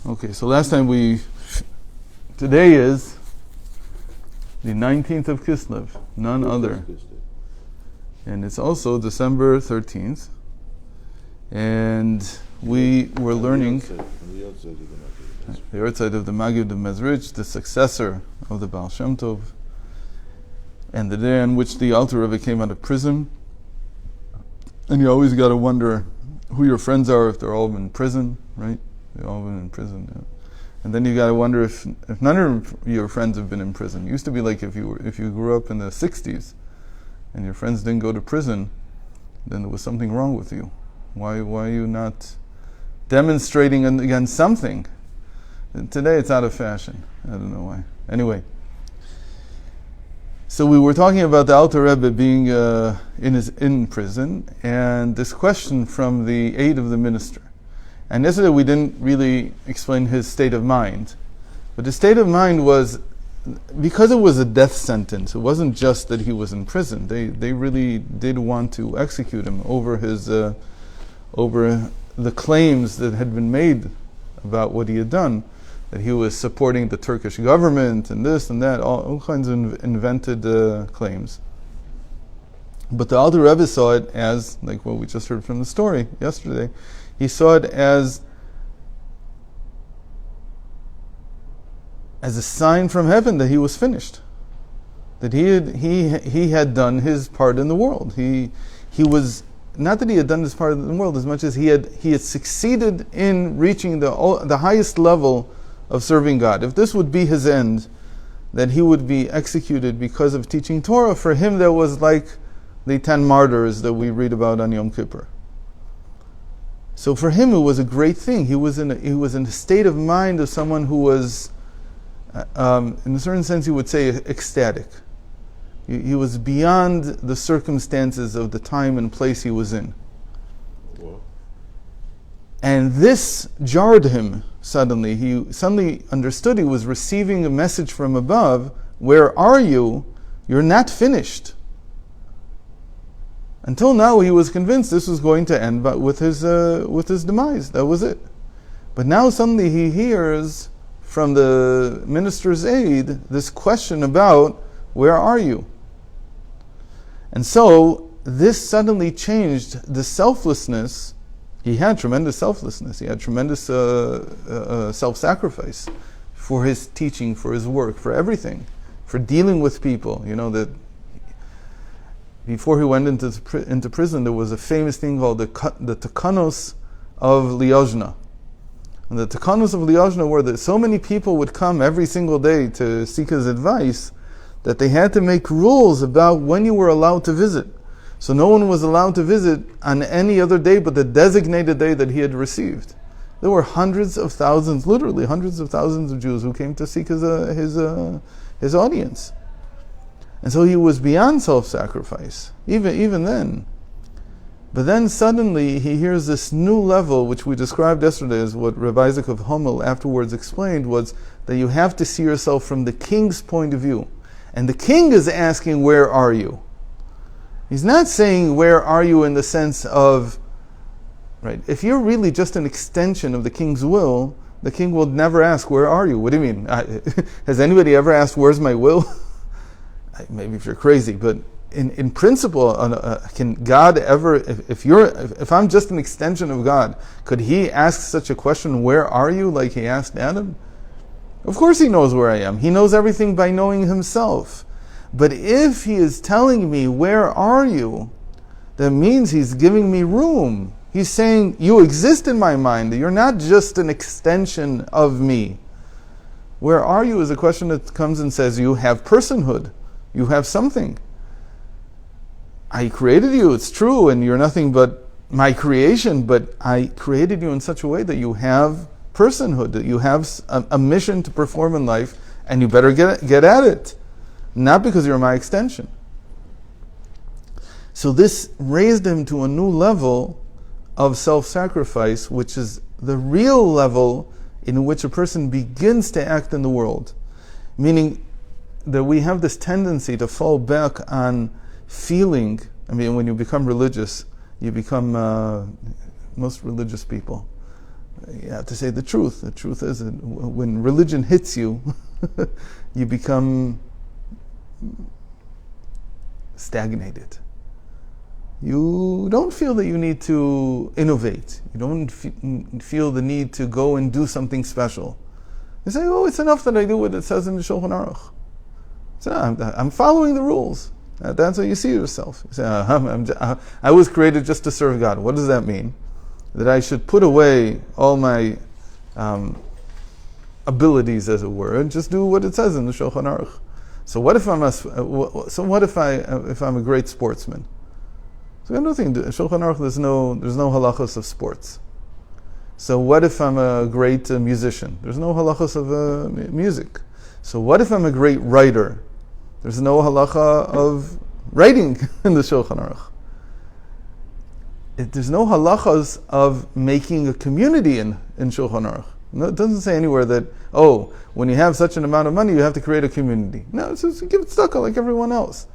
Okay, so last time today is the 19th of Kislev, none other. And it's also December 13th. And we were learning the outside of the Magid of Mezrich, the successor of the Baal Shem Tov, and the day on which the Alter Rebbe came out of prison. And you always got to wonder who your friends are if they're all in prison, right? They've all been in prison. Yeah. And then you got to wonder if none of your friends have been in prison. It used to be like if you grew up in the 60s and your friends didn't go to prison, then there was something wrong with you. Why are you not demonstrating against something? And today it's out of fashion. I don't know why. Anyway. So we were talking about the Alter Rebbe being in prison, and this question from the aide of the minister. And yesterday we didn't really explain his state of mind. But his state of mind was, because it was a death sentence, it wasn't just that he was in prison. They really did want to execute him over the claims that had been made about what he had done, that he was supporting the Turkish government and this and that, all kinds of invented claims. But the Alter Rebbe saw it as, like what we just heard from the story yesterday, he saw it as a sign from heaven that he was finished, that he had done his part in the world. He was not that he had done his part in the world as much as he had succeeded in reaching the highest level of serving God. If this would be his end, that he would be executed because of teaching Torah, for him that was like the 10 martyrs that we read about on Yom Kippur. So for him it was a great thing. He was in a state of mind of someone who was, in a certain sense you would say, ecstatic. He was beyond the circumstances of the time and place he was in. Whoa. And this jarred him suddenly. He suddenly understood he was receiving a message from above. Where are you? You're not finished. Until now he was convinced this was going to end with his demise. That was it. But now suddenly he hears from the minister's aide this question about, where are you? And so this suddenly changed the selflessness. He had tremendous selflessness. He had tremendous self-sacrifice for his teaching, for his work, for everything, for dealing with people. You know that before he went into prison, there was a famous thing called the Takanos of Liadi. And the Takanos of Liadi were that so many people would come every single day to seek his advice that they had to make rules about when you were allowed to visit. So no one was allowed to visit on any other day but the designated day that he had received. There were hundreds of thousands, literally hundreds of thousands of Jews who came to seek his audience. And so he was beyond self-sacrifice, even then. But then suddenly he hears this new level, which we described yesterday as what Rabbi Isaac of Hummel afterwards explained, was that you have to see yourself from the king's point of view. And the king is asking, where are you? He's not saying, where are you in the sense of, right, if you're really just an extension of the king's will, the king will never ask, where are you? What do you mean? Has anybody ever asked, where's my will? Maybe if you're crazy, but in principle, can God ever, if I'm just an extension of God, could he ask such a question, where are you, like he asked Adam? Of course he knows where I am. He knows everything by knowing himself. But if he is telling me, where are you, that means he's giving me room. He's saying, you exist in my mind. You're not just an extension of me. Where are you is a question that comes and says, you have personhood. You have something. I created you, it's true, and you're nothing but my creation, but I created you in such a way that you have personhood, that you have a mission to perform in life, and you better get at it. Not because you're my extension. So this raised him to a new level of self-sacrifice, which is the real level in which a person begins to act in the world. Meaning that we have this tendency to fall back on feeling. I mean, when you become religious, you become most religious people. You have to say the truth. The truth is that when religion hits you, you become stagnated. You don't feel that you need to innovate. You don't feel the need to go and do something special. You say, oh, it's enough that I do what it says in the Shulchan Aruch. So I'm following the rules. That's how you see yourself. You say, I was created just to serve God. What does that mean? That I should put away all my abilities, as it were, and just do what it says in the Shulchan Aruch. So what if I'm a great sportsman? So I don't think Shulchan Aruch there's no halachos of sports. So what if I'm a great musician? There's no halachos of music. So what if I'm a great writer? There's no halacha of writing in the Shulchan Aruch. There's no halachas of making a community in Shulchan Aruch. No, it doesn't say anywhere that, when you have such an amount of money, you have to create a community. No, it's just give it tzedakah like everyone else.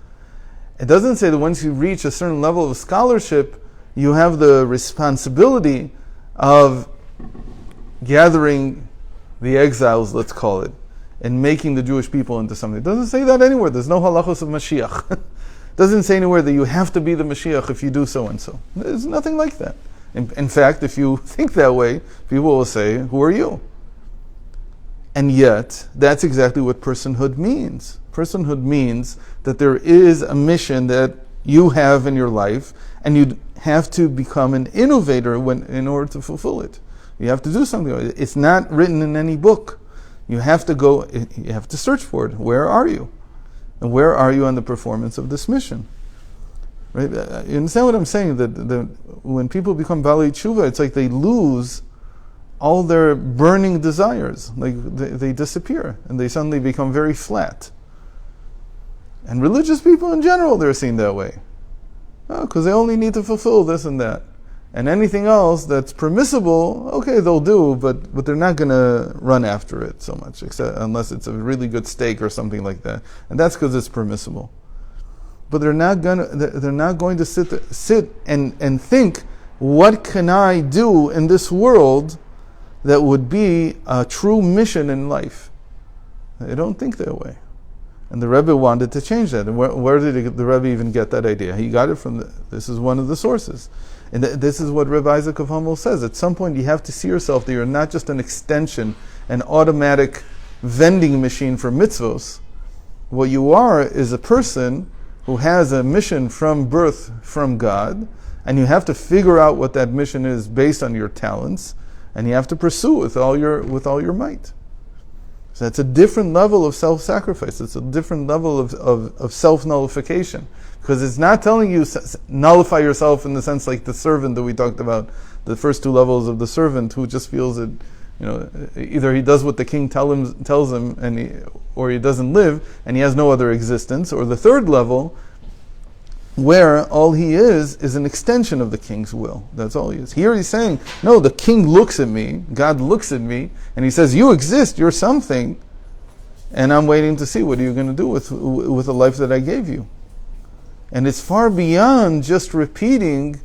It doesn't say that once you reach a certain level of scholarship, you have the responsibility of gathering the exiles, let's call it, and making the Jewish people into something. It doesn't say that anywhere. There's no halachos of Mashiach. It doesn't say anywhere that you have to be the Mashiach if you do so and so. There's nothing like that. In fact, if you think that way, people will say, who are you? And yet, that's exactly what personhood means. Personhood means that there is a mission that you have in your life, and you have to become an innovator in order to fulfill it. You have to do something. It's not written in any book. You have to search for it. Where are you? And where are you on the performance of this mission? Right? You understand what I'm saying? That when people become Balei Tshuva, it's like they lose all their burning desires. Like they disappear, and they suddenly become very flat. And religious people in general, they're seen that way. Because they only need to fulfill this and that. And anything else that's permissible, okay, they'll do, but they're not going to run after it so much, except unless it's a really good steak or something like that. And that's because it's permissible. But they're not going to sit and think, what can I do in this world that would be a true mission in life? They don't think that way. And the Rebbe wanted to change that. And where did the Rebbe even get that idea? He got it from this is one of the sources. And this is what Rabbi Isaac of Hummel says. At some point you have to see yourself that you're not just an extension, an automatic vending machine for mitzvos. What you are is a person who has a mission from birth from God, and you have to figure out what that mission is based on your talents, and you have to pursue with all your might. So that's a different level of self-sacrifice. It's a different level of self-nullification. Because it's not telling you nullify yourself in the sense like the servant that we talked about, the first two levels of the servant who just feels that, either he does what the king tells him, or he doesn't live, and he has no other existence, or the third level, where all he is an extension of the king's will. That's all he is. Here he's saying, no, the king looks at me, God looks at me, and he says, you exist, you're something, and I'm waiting to see what are you going to do with the life that I gave you. And it's far beyond just repeating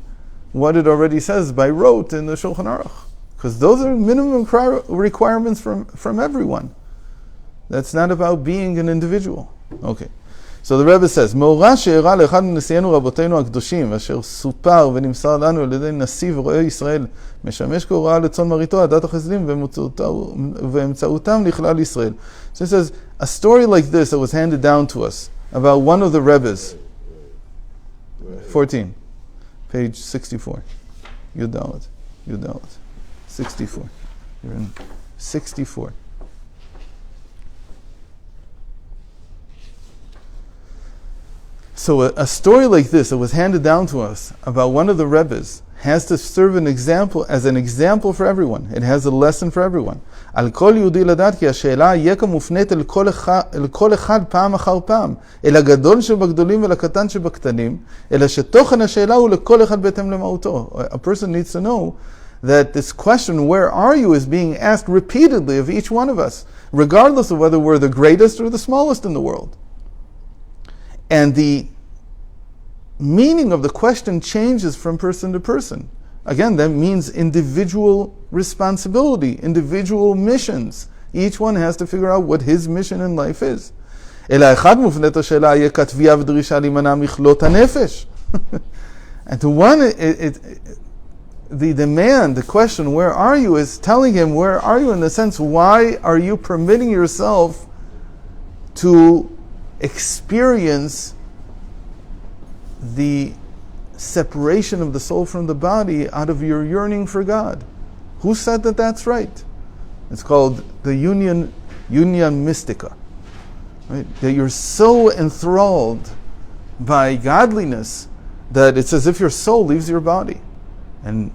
what it already says by rote in the Shulchan Aruch. Because those are minimum requirements from everyone. That's not about being an individual. Okay. So the Rebbe says, מאורע שאירע לאחד מנשיאנו רבותינו הקדושים, אשר סופר ונמסר לנו על ידי נשיא ורועי ישראל, משמש כהוראה לצאן מרעיתו, עדת החסדים, ואמצעותם לכלל ישראל. So it says, a story like this that was handed down to us, about one of the Rebbes, 14, page 64. Yudalit, 64. You're in 64. So a story like this that was handed down to us about one of the Rebbes has to serve as an example for everyone. It has a lesson for everyone. על כל יהודי לדעת כי השאלה היקה מופנית אל כל אחד פעם אחר פעם, אל הגדול שבגדולים ולקטן שבקטנים, אלא שתוכן השאלה הוא לכל אחד בהתאם למהותו. A person needs to know that this question, where are you, is being asked repeatedly of each one of us, regardless of whether we're the greatest or the smallest in the world. And the meaning of the question changes from person to person. Again, that means individual responsibility, individual missions. Each one has to figure out what his mission in life is. And to one, the demand, the question, where are you, is telling him, where are you, in the sense, why are you permitting yourself to experience the separation of the soul from the body out of your yearning for God? Who said that that's right? It's called the union mystica. Right? That you're so enthralled by godliness that it's as if your soul leaves your body. And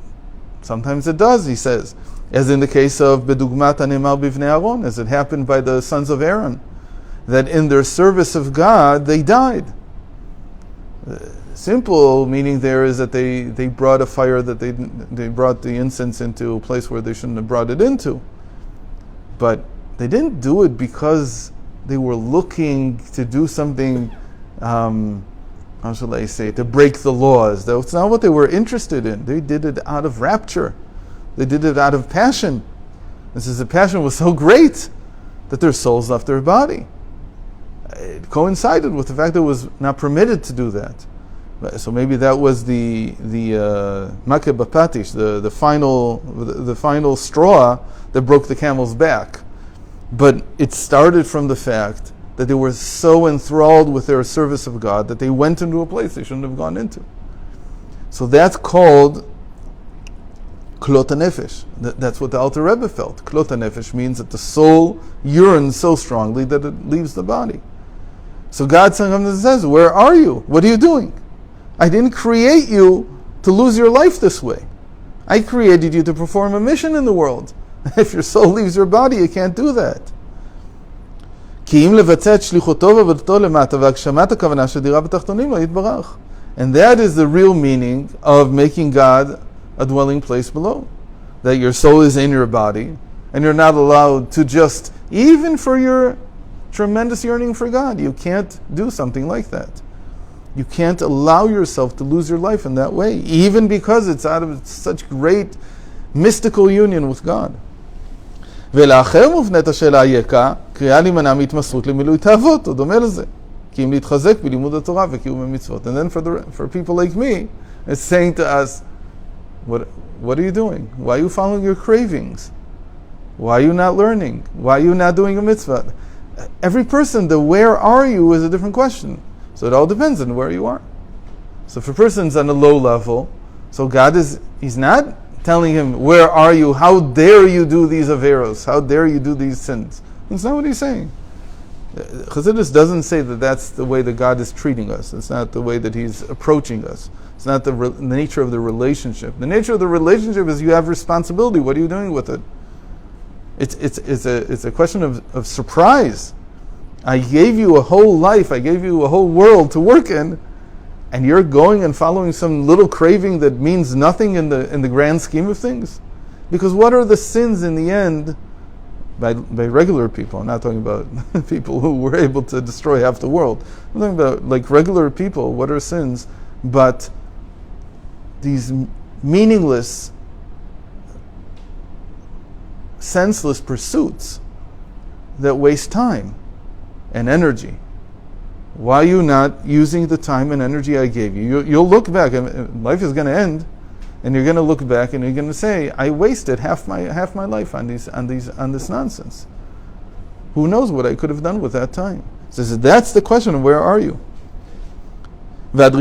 sometimes it does, he says, as in the case of Bedugmat Hanemar Bivnei Aaron, as it happened by the sons of Aaron, that in their service of God, they died. Simple meaning there is that they brought a fire, that they brought the incense into a place where they shouldn't have brought it into. But they didn't do it because they were looking to do something, how shall I say, to break the laws. That's not what they were interested in. They did it out of rapture. They did it out of passion. This is the passion was so great that their souls left their body. It coincided with the fact that it was not permitted to do that. So maybe that was the makeh b'patish, the final straw that broke the camel's back. But it started from the fact that they were so enthralled with their service of God that they went into a place they shouldn't have gone into. So that's called klot hanefesh. That's what the Alter Rebbe felt. Klot hanefesh means that the soul yearns so strongly that it leaves the body. So God sometimes says, where are you? What are you doing? I didn't create you to lose your life this way. I created you to perform a mission in the world. If your soul leaves your body, you can't do that. And that is the real meaning of making God a dwelling place below. That your soul is in your body, and you're not allowed to just, even for your tremendous yearning for God, you can't do something like that. You can't allow yourself to lose your life in that way, even because it's out of such great mystical union with God. ולאחר מופנית השאלה היקה, קריאה להימנע מהתמסרות למילוי תאוות, או דומה לזה. כי אם להתחזק בלימוד התורה וקיום המצוות. And then for people like me, it's saying to us, what are you doing? Why are you following your cravings? Why are you not learning? Why are you not doing a mitzvah? Every person, the where are you is a different question. So it all depends on where you are. So if a person's on a low level, so God he's not telling him, where are you? How dare you do these averos? How dare you do these sins? That's not what he's saying. Chassidus doesn't say that that's the way that God is treating us. It's not the way that he's approaching us. It's not the nature of the relationship. The nature of the relationship is you have responsibility. What are you doing with it? It's a question of surprise. I gave you a whole life, I gave you a whole world to work in, and you're going and following some little craving that means nothing in the grand scheme of things? Because what are the sins in the end by regular people? I'm not talking about people who were able to destroy half the world. I'm talking about like regular people. What are sins but these meaningless, senseless pursuits that waste time and energy? Why are you not using the time and energy I gave you? You'll look back, and life is going to end, and you're going to look back and you're going to say, I wasted half my life on this nonsense. Who knows what I could have done with that time? So that's the question, where are you? But the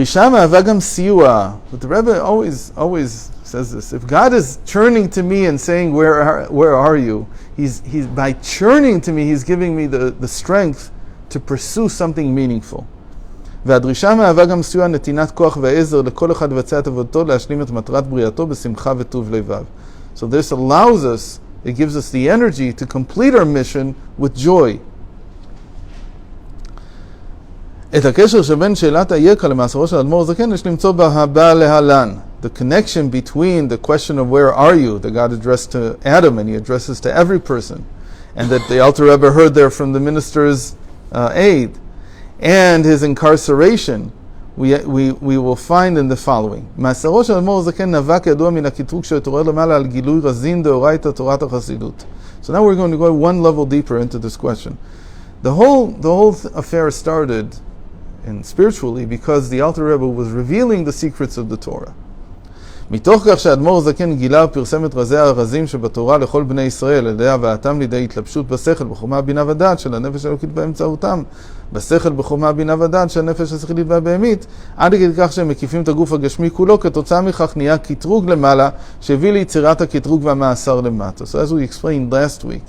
Rebbe always says this. If God is churning to me and saying, where are you? He's by churning to me, he's giving me the strength to pursue something meaningful. והדרישה מהווה גם סיוע נתינת כוח ועזר לכל אחד לבצע את עבודתו להשלים את מטרת בריאתו בשמחה וטוב לבב. So this allows us, it gives us the energy to complete our mission with joy. את הקשר שבין שאלת היקה למאסרו של האדמו"ר הזקן יש למצוא בהבא להלן. The connection between the question of where are you that God addressed to Adam and he addresses to every person, and that the Alter Rebbe heard there from the minister's aid, and his incarceration, we will find in the following. מאסרו של אדמו"ר הזקן נבע כידוע מן הקטרוג שהתעורר למעלה על גילוי רזין דאורייתא תורת החסידות. So now we're going to go one level deeper into this question. The whole affair started spiritually because the Alter Rebbe was revealing the secrets of the Torah. מתוך כך שהאדמו"ר הזקן גילה ופרסם את רזי הרזים שבתורה לכל בני ישראל, על ידי הבאתם לידי התלבשות בשכל, בחוכמה, בינה ודעת של הנפש האלוקית באמצעותם, בשכל, בחוכמה, בינה ודעת של הנפש השכלית והבהמית, עד כדי כך שהם מקיפים את הגוף הגשמי כולו, כתוצאה מכך נהיה קטרוג למעלה, שהביא ליצירת הקטרוג והמאסר למטה. So as we explained last week,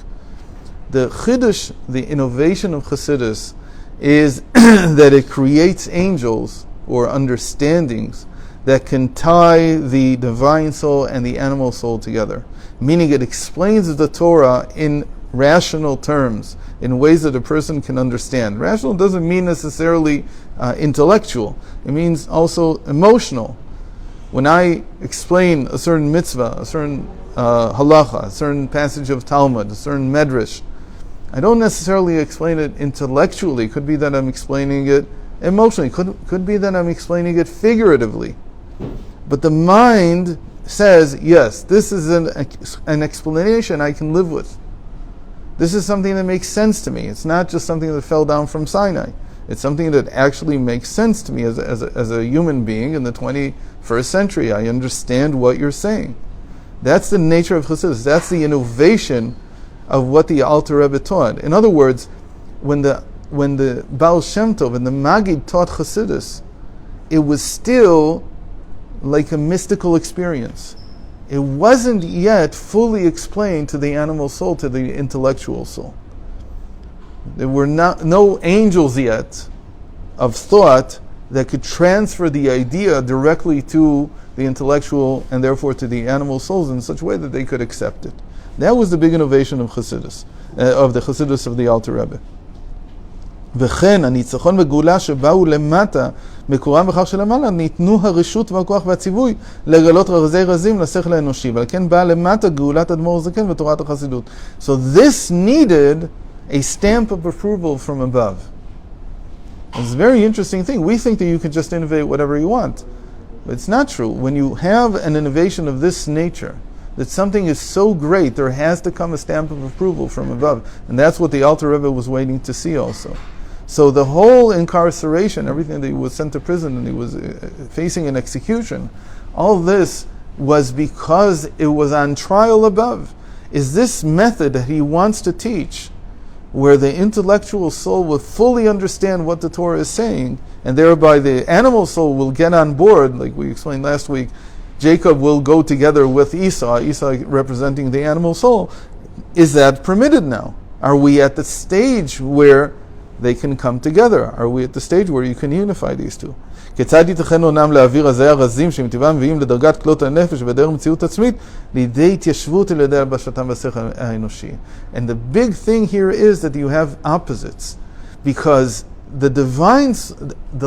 the Chiddush, the innovation of Chassidus, is that it creates angels or understandings that can tie the divine soul and the animal soul together. Meaning it explains the Torah in rational terms, in ways that a person can understand. Rational doesn't mean necessarily intellectual. It means also emotional. When I explain a certain mitzvah, a certain halacha, a certain passage of Talmud, a certain medrash, I don't necessarily explain it intellectually. It could be that I'm explaining it emotionally. Could be that I'm explaining it figuratively. But the mind says, yes, this is an explanation I can live with. This is something that makes sense to me. It's not just something that fell down from Sinai. It's something that actually makes sense to me as a human being in the 21st century. I understand what you're saying. That's the nature of Chassidus. That's the innovation of what the Alter Rebbe taught. In other words, when the Baal Shem Tov and the Maggid taught Chassidus, it was still like a mystical experience. It wasn't yet fully explained to the animal soul, to the intellectual soul. There were no angels yet of thought that could transfer the idea directly to the intellectual and therefore to the animal souls in such a way that they could accept it. That was the big innovation of Chassidus, of the Chassidus of the Alter Rebbe. וכן הניצחון בגאולה שבאו למטה מקורם בכך שלמעלה ניתנו הרשות והכוח והציווי לגלות רזי רזים לשכל האנושי, ועל כן באה למטה גאולת אדמו"ר הזקן ותורת החסידות. So this needed a stamp of approval from above. It's a very interesting thing. We think that you can just innovate whatever you want, but it's not true. When you have an innovation of this nature, that something is so great, there has to come a stamp of approval from above, and that's what the Alter Rebbe was waiting to see also. So the whole incarceration, everything that he was sent to prison and he was facing an execution, all this was because it was on trial above. Is this method that he wants to teach, where the intellectual soul will fully understand what the Torah is saying, and thereby the animal soul will get on board, like we explained last week, Jacob will go together with Esau representing the animal soul. Is that permitted now? Are we at the stage where they can come together? Are we at the stage where you can unify these two? כיצד ייתכן עונם להעביר רזי הרזים שמטבעם מביאים לדרגת כלות הנפש ובדרך מציאות עצמית לידי התיישבות על ידי הלבשתם בשכל האנושי? And the big thing here is that you have opposites, because the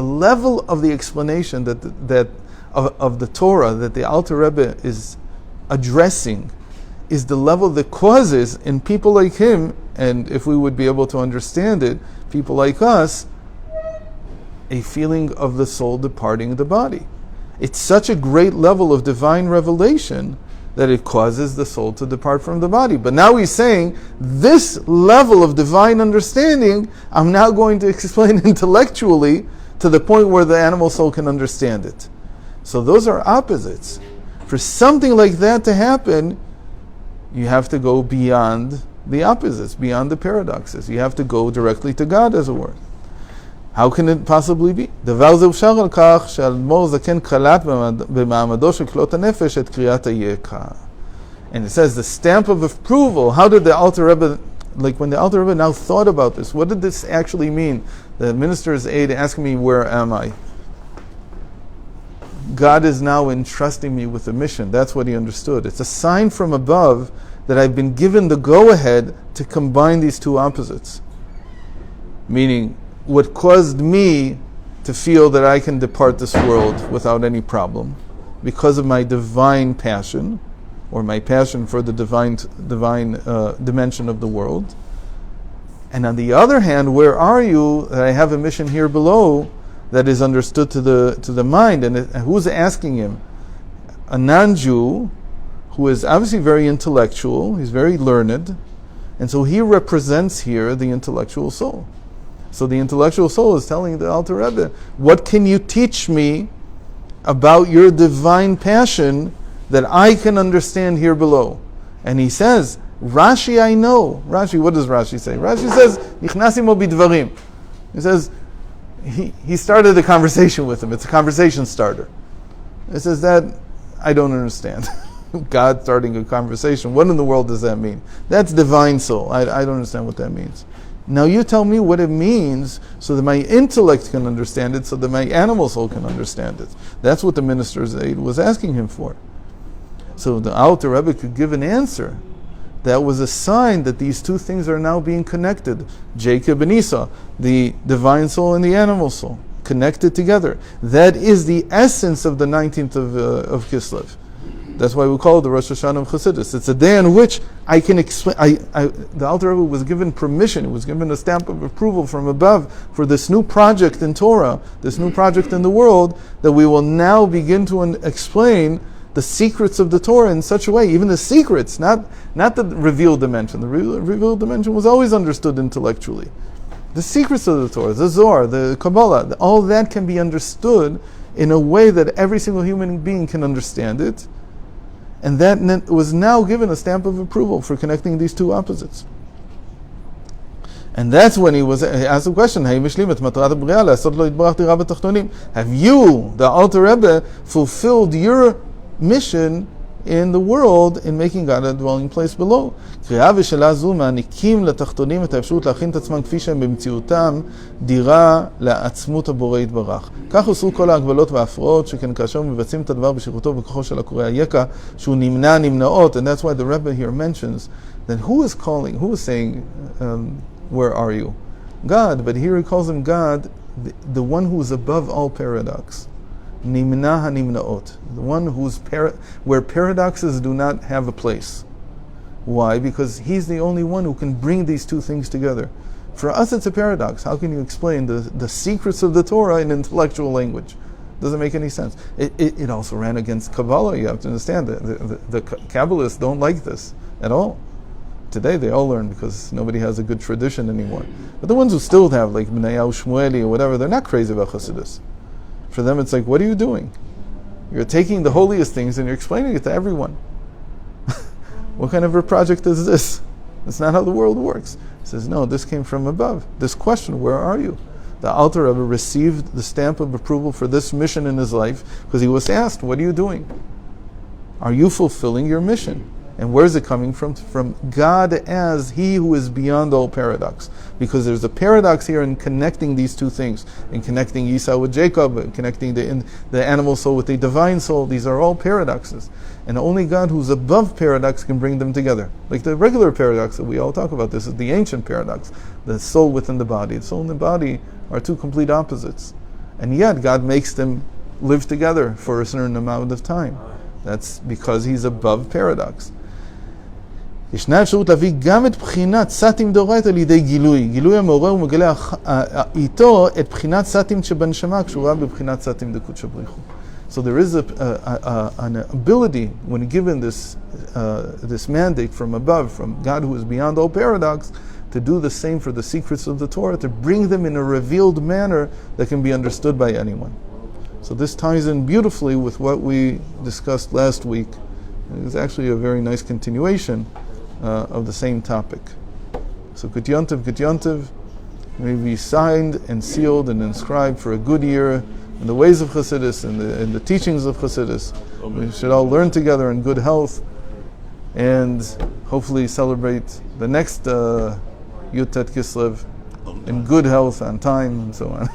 level of the explanation that of the Torah that the Alter Rebbe is addressing is the level that causes in people like him, and if we would be able to understand it, people like us, a feeling of the soul departing the body. It's such a great level of divine revelation that it causes the soul to depart from the body. But now he's saying, this level of divine understanding, I'm now going to explain intellectually to the point where the animal soul can understand it. So those are opposites. For something like that to happen, you have to go beyond the opposites, beyond the paradoxes. You have to go directly to God, as it were. How can it possibly be? דבר זה אפשר על כך שהאדמו"ר זקן קלט במעמדו של כלות הנפש את קריאת היקרא. And it says the stamp of approval. How did the Alter Rebbe, like when the Alter Rebbe now thought about this, what did this actually mean? The minister's aide asking me, where am I? God is now entrusting me with a mission. That's what he understood. It's a sign from above that I've been given the go-ahead to combine these two opposites. Meaning, what caused me to feel that I can depart this world without any problem, because of my divine passion, or my passion for the divine dimension of the world. And on the other hand, where are you that I have a mission here below that is understood to the mind. And who's asking him? A non-Jew who is obviously very intellectual, he's very learned, and so he represents here the intellectual soul. So the intellectual soul is telling the Alter Rebbe, what can you teach me about your divine passion that I can understand here below? And he says, Rashi I know. Rashi, what does Rashi say? Rashi says, Nichnasim o bidvarim. He says, he started the conversation with him. It's a conversation starter. He says that, I don't understand. God starting a conversation. What in the world does that mean? That's divine soul. I don't understand what that means. Now you tell me what it means so that my intellect can understand it, so that my animal soul can understand it. That's what the minister's aide was asking him for. So the Alter Rebbe could give an answer. That was a sign that these two things are now being connected. Jacob and Esau, the divine soul and the animal soul, connected together. That is the essence of the 19th of Kislev. That's why we call it the Rosh Hashanah of Chassidus. It's a day on which I can explain. The Alter Rebbe was given permission, it was given a stamp of approval from above for this new project in Torah, this new project in the world, that we will now begin to explain the secrets of the Torah in such a way, even the secrets, not the revealed dimension. The revealed dimension was always understood intellectually. The secrets of the Torah, the Zohar, the Kabbalah, all that can be understood in a way that every single human being can understand it. And that was now given a stamp of approval for connecting these two opposites. And that's when he asked the question, have you, the Alter Rebbe, fulfilled your mission in the world in making God a dwelling place below? קריאה ושאלה זו מעניקים לתחתונים את האפשרות להכין את עצמם כפי שהם במציאותם דירה לעצמות הבורא יתברך. כך הוסרו כל ההגבלות וההפרעות, שכן כאשר מבצעים את הדבר בשירותו ובכוחו של הקורא היקה, שהוא נמנע נמנעות. And that's why the Rebbe here mentions that who is saying, where are you? God, but here he calls him God, the one who is above all paradox. Nimna hanimnaot, the one where paradoxes do not have a place. Why? Because he's the only one who can bring these two things together. For us it's a paradox. How can you explain the secrets of the Torah in intellectual language? Doesn't make any sense. It also ran against Kabbalah. You have to understand that the Kabbalists don't like this at all. Today they all learn because nobody has a good tradition anymore. But the ones who still have, like B'nai Shmueli or whatever, they're not crazy about Chassidus. For them it's like, what are you doing? You're taking the holiest things and you're explaining it to everyone. What kind of a project is this? That's not how the world works. He says, no, this came from above. This question, where are you? The Alter Rebbe received the stamp of approval for this mission in his life because he was asked, what are you doing? Are you fulfilling your mission? And where is it coming from? From God as He who is beyond all paradox. Because there's a paradox here in connecting these two things, in connecting Esau with Jacob, and connecting the animal soul with the divine soul. These are all paradoxes. And only God who's above paradox can bring them together. Like the regular paradox that we all talk about, this is the ancient paradox. The soul within the body. The soul and the body are two complete opposites. And yet God makes them live together for a certain amount of time. That's because He's above paradox. ישנה אפשרות להביא גם את בחינת סתים דאורייתא לידי גילוי. גילוי המעורר ומגלה איתו את בחינת סתים שבנשמה קשורה בבחינת סתים דקודשא בריך הוא. So there is an ability when given this mandate from above, from God who is beyond all paradox, to do the same for the secrets of the Torah, to bring them in a revealed manner that can be understood by anyone. So this ties in beautifully with what we discussed last week. It's actually a very nice continuation of the same topic. So Gut Yontiv, may be signed and sealed and inscribed for a good year in the ways of Chassidus and the teachings of Chassidus. We should all learn together in good health and hopefully celebrate the next Yutet Kislev in good health, on time, and so on.